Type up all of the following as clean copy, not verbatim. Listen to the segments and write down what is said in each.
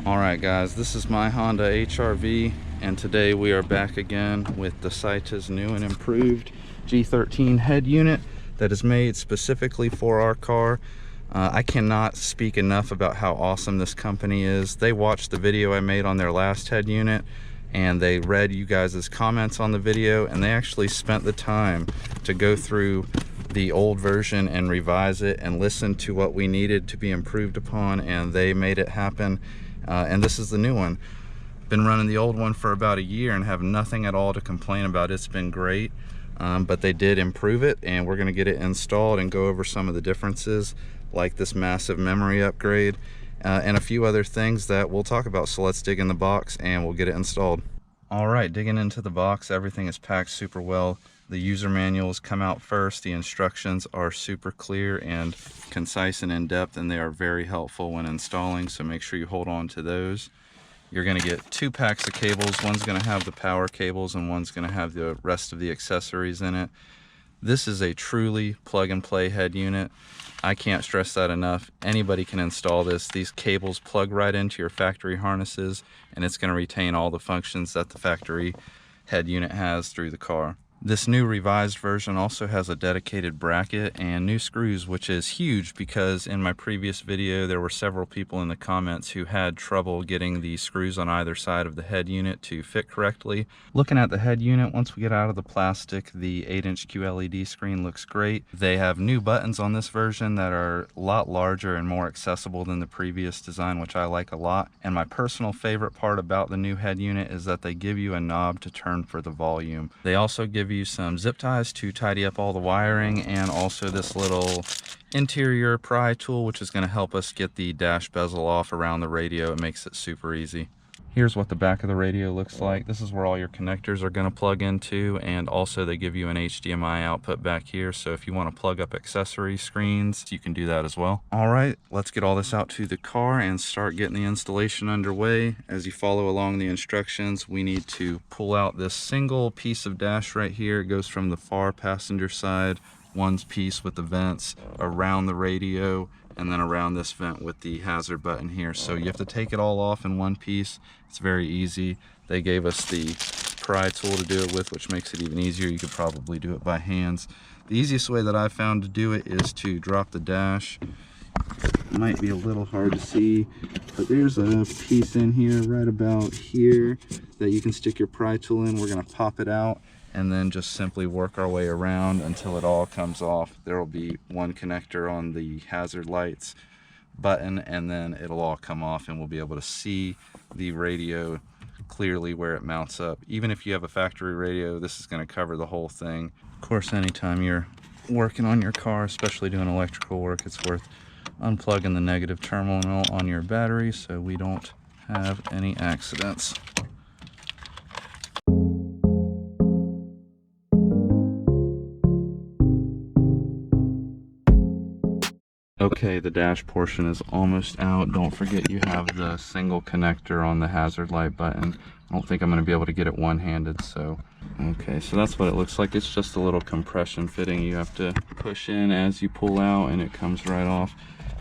Alright guys, this is my Honda HRV, and today we are back again with Dasaita's new and improved G13 head unit that is made specifically for our car. I cannot speak enough about how awesome this company is. They watched the video I made on their last head unit, and they read you guys' comments on the video, and they actually spent the time to go through the old version and revise it and listen to what we needed to be improved upon, and they made it happen. And this is the new one. Been running the old one for about a year and have nothing at all to complain about. It's been great, but they did improve it, and we're going to get it installed and go over some of the differences, like this massive memory upgrade and a few other things that we'll talk about. So let's dig in the box and we'll get it installed. All right, digging into the box, everything is packed super well. The user manuals come out first. The instructions are super clear and concise and in-depth, and they are very helpful when installing, so make sure you hold on to those. You're going to get 2 packs of cables. One's going to have the power cables and one's going to have the rest of the accessories in it. This is a truly plug-and-play head unit. I can't stress that enough. Anybody can install this. These cables plug right into your factory harnesses, and it's going to retain all the functions that the factory head unit has through the car. This new revised version also has a dedicated bracket and new screws, which is huge because in my previous video there were several people in the comments who had trouble getting the screws on either side of the head unit to fit correctly. Looking at the head unit, once we get out of the plastic, the 8-inch QLED screen looks great. They have new buttons on this version that are a lot larger and more accessible than the previous design, which I like a lot. And my personal favorite part about the new head unit is that they give you a knob to turn for the volume. They also give you some zip ties to tidy up all the wiring, and also this little interior pry tool, which is going to help us get the dash bezel off around the radio. It makes it super easy. Here's what the back of the radio looks like. This is where all your connectors are going to plug into, and also they give you an HDMI output back here, so if you want to plug up accessory screens, you can do that as well. Alright, let's get all this out to the car and start getting the installation underway. As you follow along the instructions, we need to pull out this single piece of dash right here. It goes from the far passenger side, one piece with the vents, around the radio, and then around this vent with the hazard button here. So you have to take it all off in one piece. It's very easy. They gave us the pry tool to do it with, which makes it even easier. You could probably do it by hands. The easiest way that I've found to do it is to drop the dash. It might be a little hard to see, but there's a piece in here right about here that you can stick your pry tool in. We're going to pop it out and then just simply work our way around until it all comes off. There will be one connector on the hazard lights button, and then it'll all come off, and we'll be able to see the radio clearly where it mounts up. Even if you have a factory radio, this is going to cover the whole thing. Of course, anytime you're working on your car, especially doing electrical work, it's worth unplugging the negative terminal on your battery so we don't have any accidents. Okay, the dash portion is almost out. Don't forget you have the single connector on the hazard light button. I don't think I'm going to be able to get it one-handed, so... Okay, so that's what it looks like. It's just a little compression fitting you have to push in as you pull out, and it comes right off.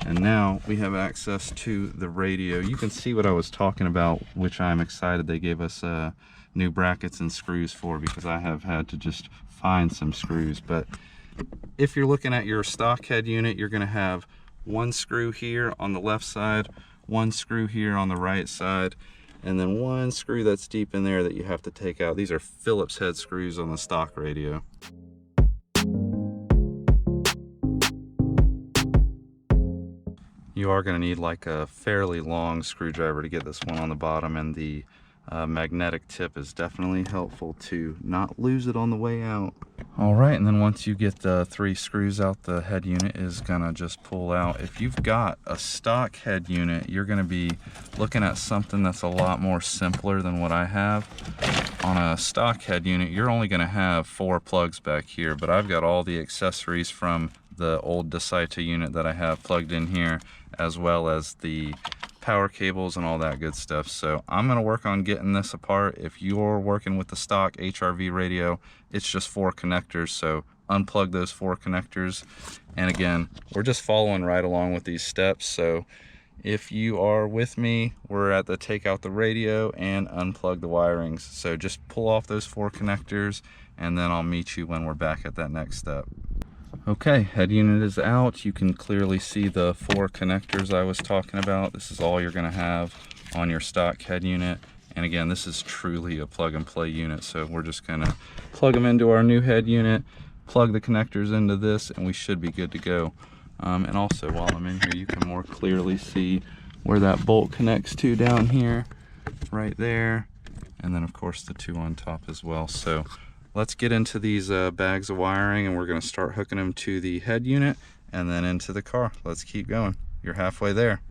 And now we have access to the radio. You can see what I was talking about, which I'm excited they gave us new brackets and screws for, because I have had to just find some screws. But if you're looking at your stock head unit, you're going to have one screw here on the left side, one screw here on the right side, and then one screw that's deep in there that you have to take out. These are Phillips head screws on the stock radio. You are going to need like a fairly long screwdriver to get this one on the bottom, and the magnetic tip is definitely helpful to not lose it on the way out. Alright, and then once you get the 3 screws out, the head unit is gonna just pull out. If you've got a stock head unit, you're gonna be looking at something that's a lot more simpler than what I have. On a stock head unit, you're only gonna have 4 plugs back here, but I've got all the accessories from the old Dasaita unit that I have plugged in here, as well as the power cables and all that good stuff. So I'm going to work on getting this apart. If you're working with the stock HRV radio, it's just 4 connectors, so unplug those 4 connectors. And again, we're just following right along with these steps, so If you are with me, we're at the take out the radio and unplug the wirings. So just pull off those 4 connectors and then I'll meet you when we're back at that next step. Okay, head unit is out. You can clearly see the 4 connectors I was talking about. This is all you're gonna have on your stock head unit. And again, this is truly a plug and play unit. So we're just gonna plug them into our new head unit, plug the connectors into this, and we should be good to go. And also while I'm in here, you can more clearly see where that bolt connects to down here, right there. And then of course the 2 on top as well. So let's get into these bags of wiring, and we're gonna start hooking them to the head unit and then into the car. Let's keep going. You're halfway there.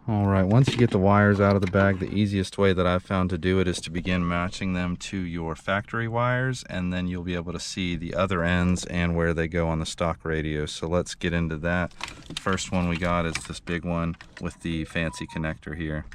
All right, once you get the wires out of the bag, the easiest way that I've found to do it is to begin matching them to your factory wires, and then you'll be able to see the other ends and where they go on the stock radio. So let's get into that. The first one we got is this big one with the fancy connector here.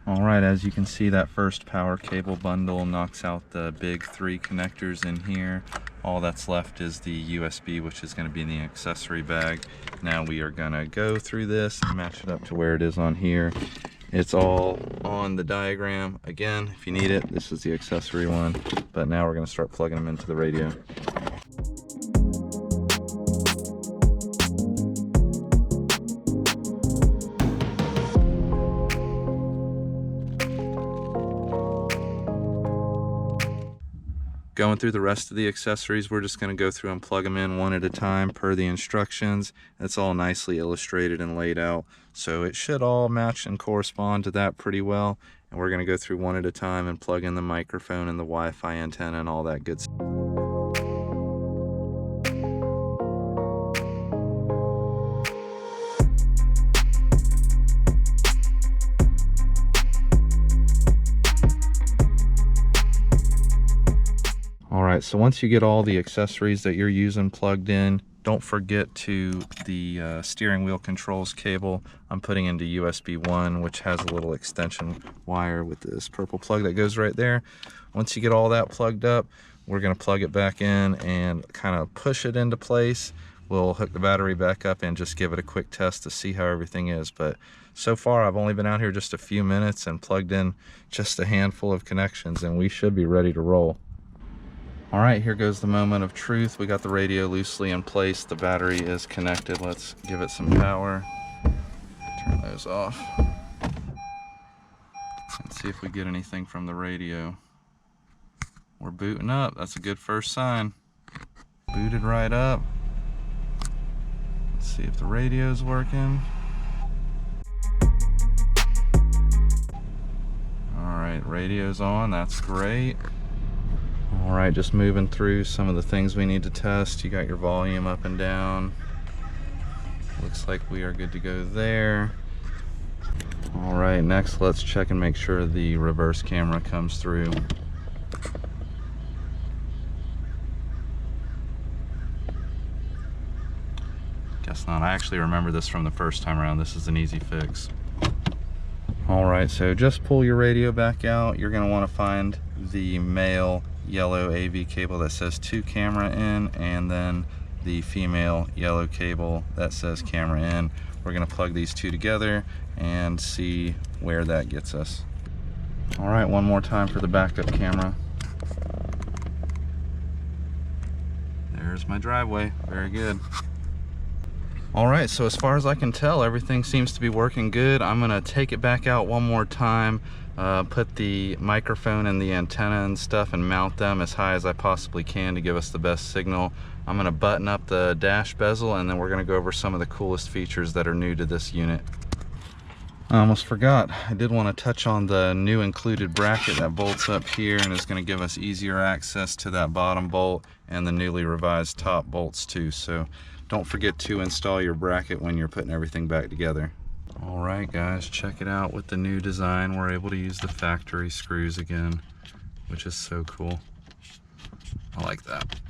Alright, as you can see, that first power cable bundle knocks out the big 3 connectors in here. All that's left is the USB, which is going to be in the accessory bag. Now we are going to go through this and match it up to where it is on here. It's all on the diagram. Again, if you need it, this is the accessory one. But now we're going to start plugging them into the radio. Going through the rest of the accessories, we're just going to go through and plug them in one at a time per the instructions. It's all nicely illustrated and laid out, so it should all match and correspond to that pretty well. And we're going to go through one at a time and plug in the microphone and the Wi-Fi antenna and all that good stuff. Alright, so once you get all the accessories that you're using plugged in, don't forget to the steering wheel controls cable. I'm putting into USB 1, which has a little extension wire with this purple plug that goes right there. Once you get all that plugged up, we're going to plug it back in and kind of push it into place. We'll hook the battery back up and just give it a quick test to see how everything is. But so far, I've only been out here just a few minutes and plugged in just a handful of connections, and we should be ready to roll. All right, here goes the moment of truth. We got the radio loosely in place. The battery is connected. Let's give it some power. Turn those off. And see if we get anything from the radio. We're booting up. That's a good first sign. Booted right up. Let's see if the radio's working. All right, radio's on. That's great. All right, just moving through some of the things we need to test. You got your volume up and down. Looks like we are good to go there. All right, next let's check and make sure the reverse camera comes through. Guess not. I actually remember this from the first time around. This is an easy fix. All right, so just pull your radio back out. You're gonna wanna find the male yellow AV cable that says to camera in, and then the female yellow cable that says camera in. We're going to plug these 2 together and see where that gets us. All right, one more time for the backup camera. There's my driveway. Very good. All right, so as far as I can tell, everything seems to be working good. I'm going to take it back out one more time, put the microphone and the antenna and stuff and mount them as high as I possibly can to give us the best signal. I'm going to button up the dash bezel, and then we're going to go over some of the coolest features that are new to this unit. I almost forgot. I did want to touch on the new included bracket that bolts up here and is going to give us easier access to that bottom bolt and the newly revised top bolts too. So don't forget to install your bracket when you're putting everything back together. All right, guys, check it out. With the new design, we're able to use the factory screws again, which is so cool. I like that.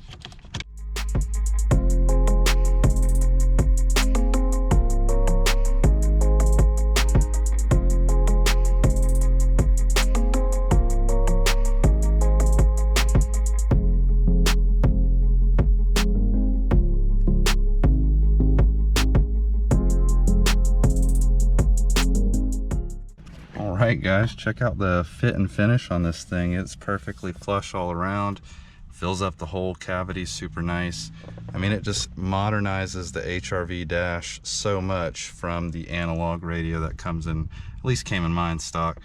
right, guys, check out the fit and finish on this thing. It's perfectly flush all around, fills up the whole cavity, super nice. I mean, it just modernizes the HRV dash so much from the analog radio that comes in, at least came in mine stock.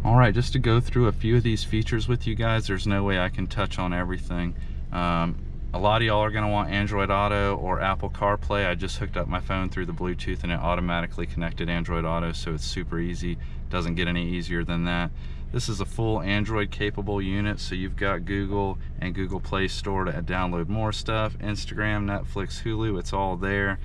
All right, just to go through a few of these features with you guys, there's no way I can touch on everything. A lot of y'all are gonna want Android Auto or Apple CarPlay. I just hooked up my phone through the Bluetooth and it automatically connected Android Auto, so it's super easy. Doesn't get any easier than that. This is a full Android capable unit, so you've got Google and Google Play Store to download more stuff. Instagram, Netflix, Hulu, it's all there.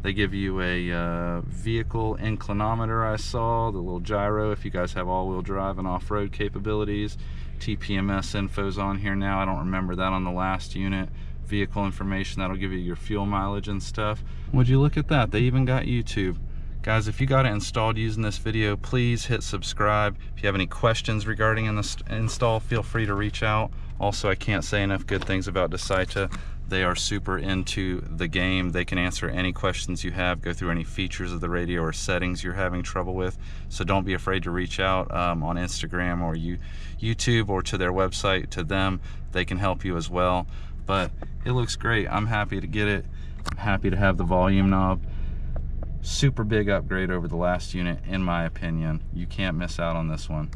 They give you a vehicle inclinometer, I saw, the little gyro if you guys have all-wheel drive and off-road capabilities. TPMS info's on here now. I don't remember that on the last unit. Vehicle information, that'll give you your fuel mileage and stuff. Would you look at that? They even got YouTube. Guys, if you got it installed using this video, please hit subscribe. If you have any questions regarding the install, feel free to reach out. Also, I can't say enough good things about Dasaita. They are super into the game. They can answer any questions you have, go through any features of the radio or settings you're having trouble with. So don't be afraid to reach out on Instagram or YouTube or to their website. To them, they can help you as well. But it looks great. I'm happy to get it. I'm happy to have the volume knob. Super big upgrade over the last unit, in my opinion. You can't miss out on this one.